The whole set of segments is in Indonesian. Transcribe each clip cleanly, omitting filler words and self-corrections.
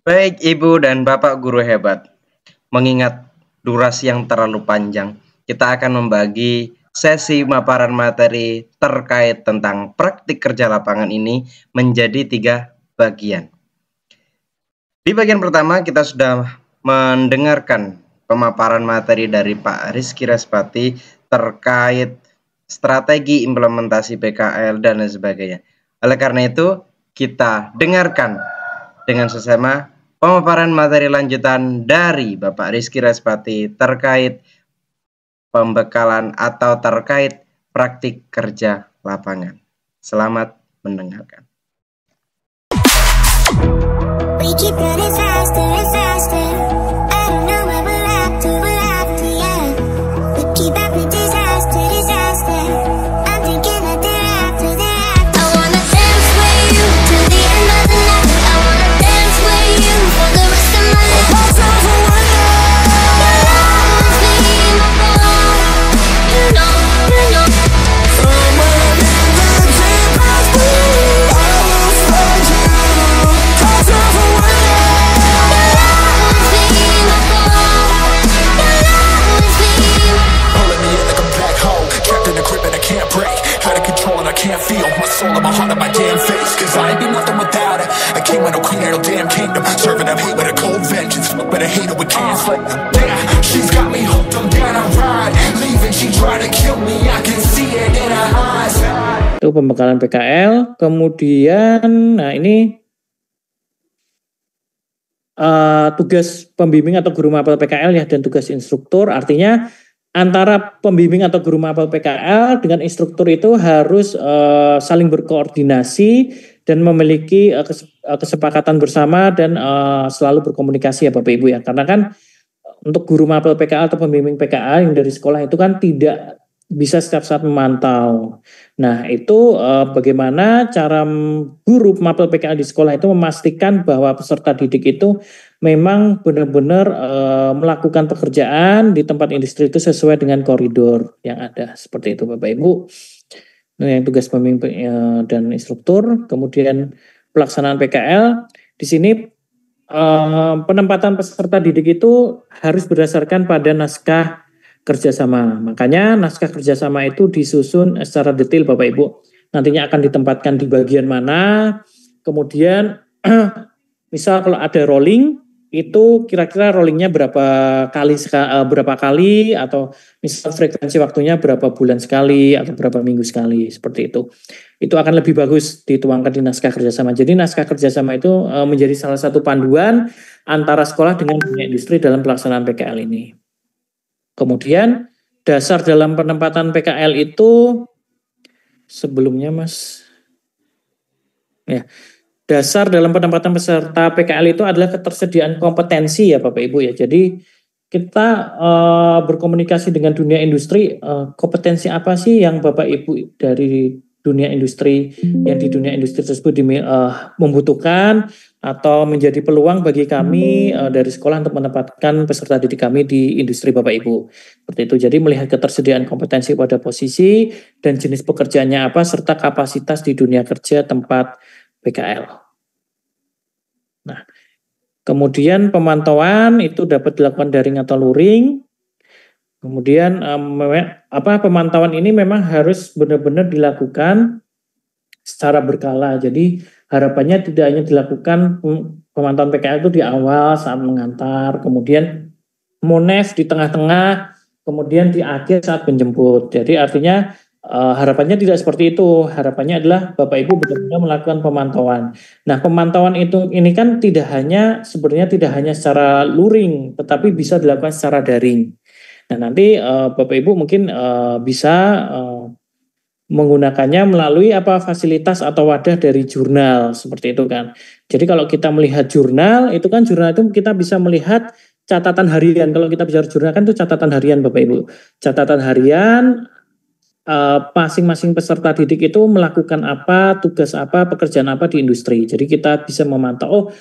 Baik Ibu dan Bapak guru hebat, mengingat durasi yang terlalu panjang, kita akan membagi sesi pemaparan materi terkait tentang praktik kerja lapangan ini menjadi 3 bagian. Di bagian pertama kita sudah mendengarkan pemaparan materi dari Pak Rizky Respati terkait strategi implementasi PKL dan lain sebagainya. Oleh karena itu, kita dengarkan dengan sesama pemaparan materi lanjutan dari Bapak Rizky Respati terkait pembekalan atau terkait praktik kerja lapangan. Selamat mendengarkan. We keep running faster and faster. I don't know where we're after, yeah. We keep up with disaster. I'm thinking that they're after. I wanna dance with you till the end of the night. I wanna dance with you for the rest of my life. You know. Can't feel my soul and my heart and my damn face. Cause I ain't be nothing without it. I came with no queen and no damn kingdom. Serving up hate with a cold vengeance. But I hate it with cancel. Yeah, she's got me hooked, I'm down a ride. Leaving, she trying to kill me. I can see it in her eyes. Itu pembekalan PKL. Kemudian, nah ini tugas pembimbing atau guru mapel PKL ya, dan tugas instruktur. Artinya antara pembimbing atau guru mapel PKL dengan instruktur itu harus saling berkoordinasi dan memiliki kesepakatan bersama dan selalu berkomunikasi ya Bapak Ibu ya. Karena kan untuk guru mapel PKL atau pembimbing PKL yang dari sekolah itu kan tidak bisa setiap saat memantau. Nah itu bagaimana cara guru mapel PKL di sekolah itu memastikan bahwa peserta didik itu memang benar-benar melakukan pekerjaan di tempat industri itu sesuai dengan koridor yang ada. Seperti itu Bapak Ibu. Nah, yang tugas pembimbing dan instruktur. Kemudian pelaksanaan PKL. Di sini penempatan peserta didik itu harus berdasarkan pada naskah kerjasama. Makanya naskah kerjasama itu disusun secara detail Bapak Ibu. Nantinya akan ditempatkan di bagian mana. Kemudian misal kalau ada rolling, itu kira-kira rollingnya berapa kali atau misal frekuensi waktunya berapa bulan sekali atau berapa minggu sekali, seperti itu. Itu akan lebih bagus dituangkan di naskah kerjasama. Jadi naskah kerjasama itu menjadi salah satu panduan antara sekolah dengan dunia industri dalam pelaksanaan PKL ini. Kemudian dasar dalam penempatan PKL itu sebelumnya Mas. Ya. Dasar dalam penempatan peserta PKL itu adalah ketersediaan kompetensi ya Bapak Ibu ya. Jadi kita berkomunikasi dengan dunia industri, kompetensi apa sih yang Bapak Ibu dari dunia industri, yang di dunia industri tersebut membutuhkan atau menjadi peluang bagi kami dari sekolah untuk menempatkan peserta didik kami di industri Bapak Ibu. Seperti itu. Jadi melihat ketersediaan kompetensi pada posisi dan jenis pekerjaannya apa serta kapasitas di dunia kerja tempat PKL. Nah, kemudian pemantauan itu dapat dilakukan daring atau luring. Kemudian pemantauan ini memang harus benar-benar dilakukan secara berkala. Jadi harapannya tidak hanya dilakukan pemantauan PKL itu di awal saat mengantar, kemudian monef di tengah-tengah, kemudian di akhir saat menjemput. Jadi artinya harapannya tidak seperti itu. Harapannya adalah Bapak Ibu benar-benar melakukan pemantauan. Nah, pemantauan ini kan sebenarnya tidak hanya secara luring, tetapi bisa dilakukan secara daring. Nah, nanti Bapak Ibu mungkin bisa menggunakannya melalui fasilitas atau wadah dari jurnal seperti itu kan. Jadi kalau kita melihat jurnal itu kita bisa melihat catatan harian. Kalau kita bicara jurnal kan itu catatan harian Bapak Ibu. Catatan harian masing-masing peserta didik itu melakukan apa, tugas apa, pekerjaan apa di industri. Jadi kita bisa memantau,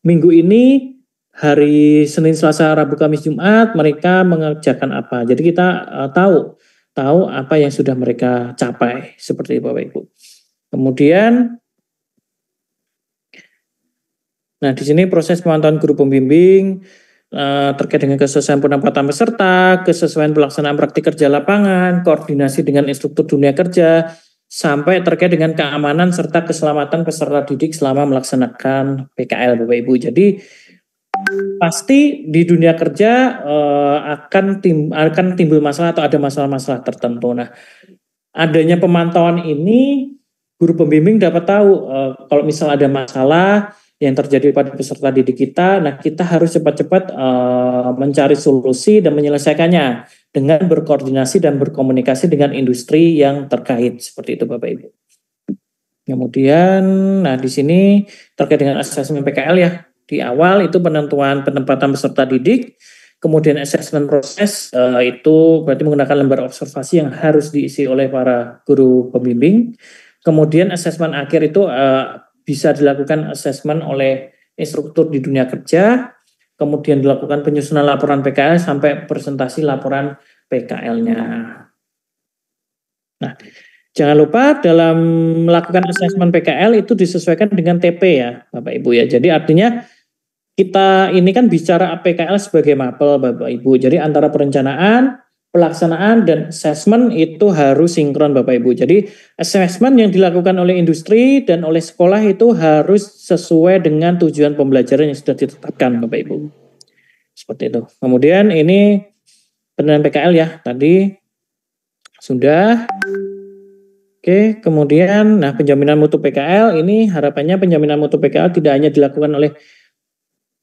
minggu ini hari Senin, Selasa, Rabu, Kamis, Jumat mereka mengerjakan apa. Jadi kita tahu apa yang sudah mereka capai, seperti itu Bapak Ibu. Kemudian Nah, di sini proses pemantauan guru pembimbing terkait dengan kesesuaian penempatan peserta, kesesuaian pelaksanaan praktik kerja lapangan, koordinasi dengan instruktur dunia kerja, sampai terkait dengan keamanan serta keselamatan peserta didik selama melaksanakan PKL, Bapak Ibu. Jadi pasti di dunia kerja akan timbul masalah atau ada masalah-masalah tertentu. Nah, adanya pemantauan ini, guru pembimbing dapat tahu kalau misal ada masalah yang terjadi pada peserta didik kita, nah kita harus cepat-cepat mencari solusi dan menyelesaikannya dengan berkoordinasi dan berkomunikasi dengan industri yang terkait, seperti itu Bapak Ibu. Kemudian, nah di sini terkait dengan asesmen PKL ya, di awal itu penempatan peserta didik, kemudian asesmen proses itu berarti menggunakan lembar observasi yang harus diisi oleh para guru pembimbing. Kemudian asesmen akhir itu bisa dilakukan asesmen oleh instruktur di dunia kerja, kemudian dilakukan penyusunan laporan PKL sampai presentasi laporan PKL-nya. Nah, jangan lupa dalam melakukan asesmen PKL itu disesuaikan dengan TP ya, Bapak Ibu ya. Jadi artinya kita ini kan bicara PKL sebagai mapel Bapak Ibu. Jadi antara perencanaan, pelaksanaan, dan asesmen itu harus sinkron Bapak Ibu. Jadi asesmen yang dilakukan oleh industri dan oleh sekolah itu harus sesuai dengan tujuan pembelajaran yang sudah ditetapkan Bapak Ibu. Seperti itu. Kemudian ini penilaian PKL ya, tadi sudah. Oke, kemudian nah penjaminan mutu PKL ini harapannya penjaminan mutu PKL tidak hanya dilakukan oleh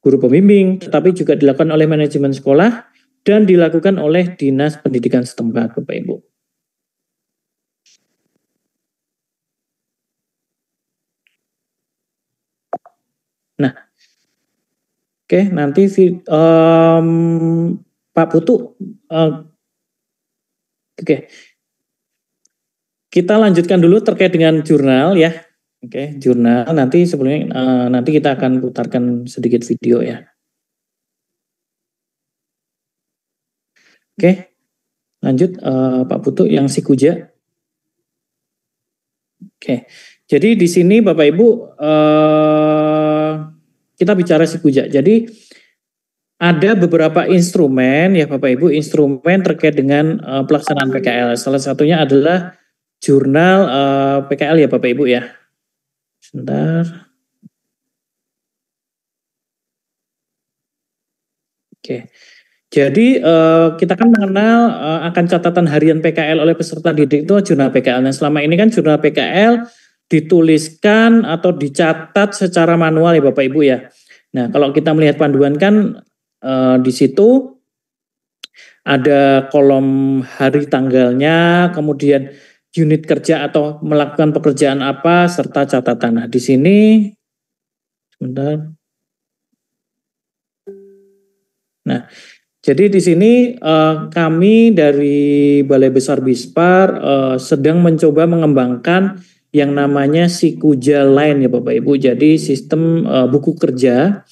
guru pembimbing, tetapi juga dilakukan oleh manajemen sekolah dan dilakukan oleh dinas pendidikan setempat, Bapak Ibu. Nah, oke, nanti Pak Putu, oke, kita lanjutkan dulu terkait dengan jurnal ya. Oke, jurnal nanti sebelumnya nanti kita akan putarkan sedikit video ya. Oke, lanjut Pak Putu yang Sikuja. Oke, jadi di sini Bapak Ibu kita bicara Sikuja. Jadi ada beberapa instrumen ya Bapak Ibu, instrumen terkait dengan pelaksanaan PKL. Salah satunya adalah jurnal PKL ya Bapak Ibu ya. Sebentar. Oke. Jadi kita kan mengenal akan catatan harian PKL oleh peserta didik itu jurnal PKL. Nah selama ini kan jurnal PKL dituliskan atau dicatat secara manual ya Bapak Ibu ya. Nah kalau kita melihat panduan kan di situ ada kolom hari tanggalnya, kemudian unit kerja atau melakukan pekerjaan apa serta catatan. Nah di sini sebentar. Nah, jadi di sini kami dari Balai Besar Bispar sedang mencoba mengembangkan yang namanya Sikuja Line ya Bapak Ibu. Jadi sistem buku kerja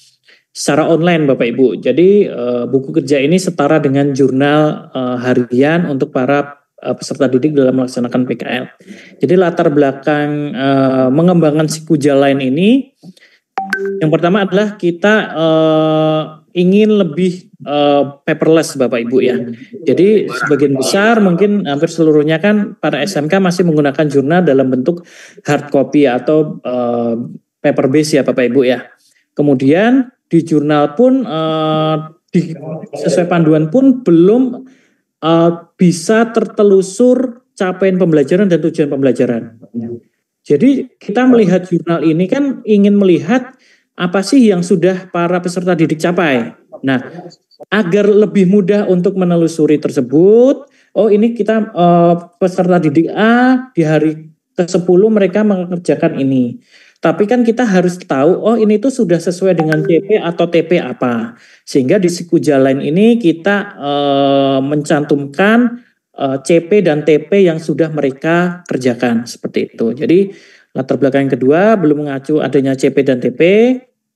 secara online Bapak Ibu. Jadi buku kerja ini setara dengan jurnal harian untuk para peserta didik dalam melaksanakan PKL. Jadi latar belakang mengembangkan Sikuja Line ini yang pertama adalah kita ingin lebih paperless Bapak Ibu ya. Jadi sebagian besar mungkin hampir seluruhnya kan para SMK masih menggunakan jurnal dalam bentuk hard copy atau paper base ya Bapak Ibu ya. Kemudian di jurnal pun sesuai panduan pun belum bisa tertelusur capaian pembelajaran dan tujuan pembelajaran. Jadi kita melihat jurnal ini kan ingin melihat apa sih yang sudah para peserta didik capai. Nah, agar lebih mudah untuk menelusuri tersebut, oh ini kita peserta didik A di hari ke-10 mereka mengerjakan ini. Tapi kan kita harus tahu, oh ini tuh sudah sesuai dengan CP atau TP apa. Sehingga di Sikuja Line ini kita mencantumkan CP dan TP yang sudah mereka kerjakan seperti itu. Jadi latar belakang yang kedua belum mengacu adanya CP dan TP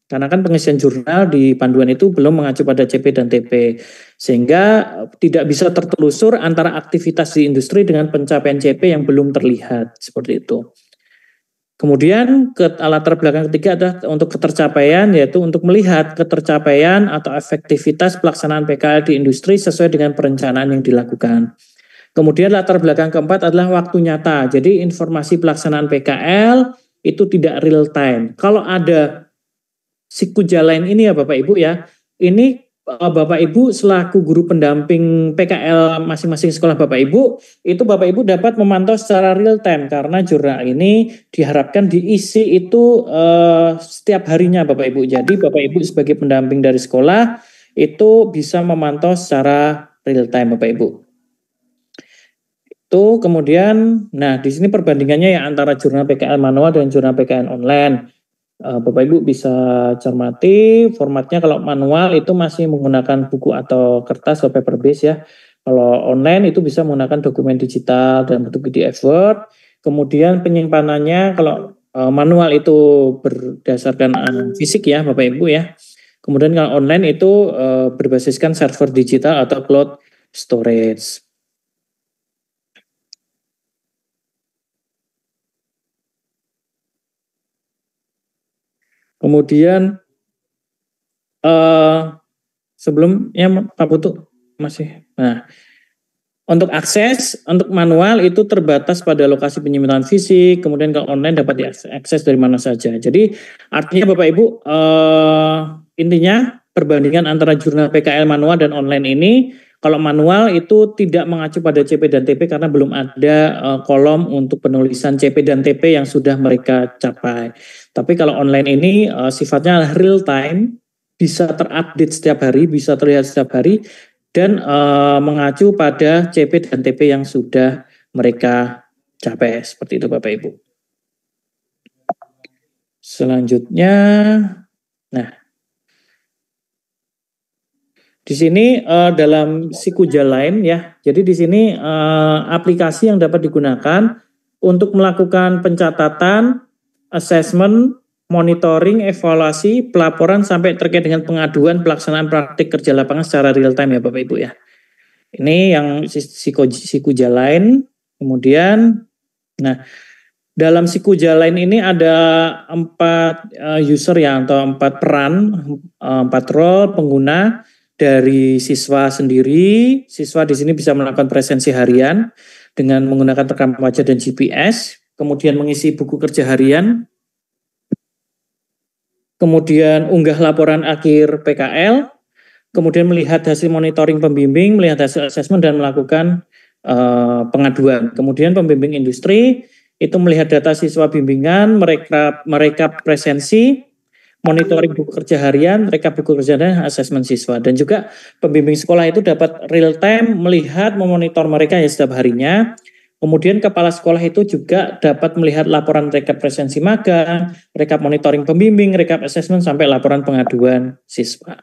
karena kan pengisian jurnal di panduan itu belum mengacu pada CP dan TP sehingga tidak bisa tertelusur antara aktivitas di industri dengan pencapaian CP yang belum terlihat seperti itu. Kemudian latar belakang ketiga adalah untuk ketercapaian, yaitu untuk melihat ketercapaian atau efektivitas pelaksanaan PKL di industri sesuai dengan perencanaan yang dilakukan. Kemudian latar belakang keempat adalah waktu nyata. Jadi informasi pelaksanaan PKL itu tidak real time. Kalau ada Sikuja lain ini ya Bapak Ibu ya, ini Bapak Ibu selaku guru pendamping PKL masing-masing sekolah Bapak Ibu, itu Bapak Ibu dapat memantau secara real time karena jurnal ini diharapkan diisi itu setiap harinya Bapak Ibu. Jadi Bapak Ibu sebagai pendamping dari sekolah itu bisa memantau secara real time Bapak Ibu. Itu kemudian, nah di sini perbandingannya ya antara jurnal PKL manual dan jurnal PKL online. Bapak Ibu bisa cermati formatnya. Kalau manual itu masih menggunakan buku atau kertas atau paper base ya. Kalau online itu bisa menggunakan dokumen digital dan bentuk PDF Word. Kemudian penyimpanannya kalau manual itu berdasarkan fisik ya Bapak Ibu ya. Kemudian kalau online itu berbasiskan server digital atau cloud storage. Kemudian sebelumnya Pak Putu masih. Nah, untuk akses, untuk manual itu terbatas pada lokasi penyimpanan fisik, kemudian kalau online dapat diakses dari mana saja. Jadi artinya Bapak Ibu intinya perbandingan antara jurnal PKL manual dan online ini, kalau manual itu tidak mengacu pada CP dan TP karena belum ada kolom untuk penulisan CP dan TP yang sudah mereka capai. Tapi kalau online ini sifatnya real time, bisa terupdate setiap hari, bisa terlihat setiap hari, dan mengacu pada CP dan TP yang sudah mereka capai. Seperti itu Bapak Ibu. Selanjutnya, nah di sini dalam Sikuja lain ya, jadi di sini aplikasi yang dapat digunakan untuk melakukan pencatatan, assessment, monitoring, evaluasi, pelaporan sampai terkait dengan pengaduan pelaksanaan praktik kerja lapangan secara real time ya Bapak Ibu ya. Ini yang Sikuja lain. Kemudian, nah dalam Sikuja lain ini ada 4 user ya atau 4 peran, 4 role pengguna. Dari siswa sendiri, siswa di sini bisa melakukan presensi harian dengan menggunakan rekam wajah dan GPS, kemudian mengisi buku kerja harian, kemudian unggah laporan akhir PKL, kemudian melihat hasil monitoring pembimbing, melihat hasil asesmen dan melakukan pengaduan. Kemudian pembimbing industri itu melihat data siswa bimbingan, mereka presensi, monitoring buku kerja harian, rekap buku kerja dan asesmen siswa. Dan juga pembimbing sekolah itu dapat real time melihat, memonitor mereka ya setiap harinya. Kemudian kepala sekolah itu juga dapat melihat laporan rekap presensi magang, rekap monitoring pembimbing, rekap asesmen sampai laporan pengaduan siswa.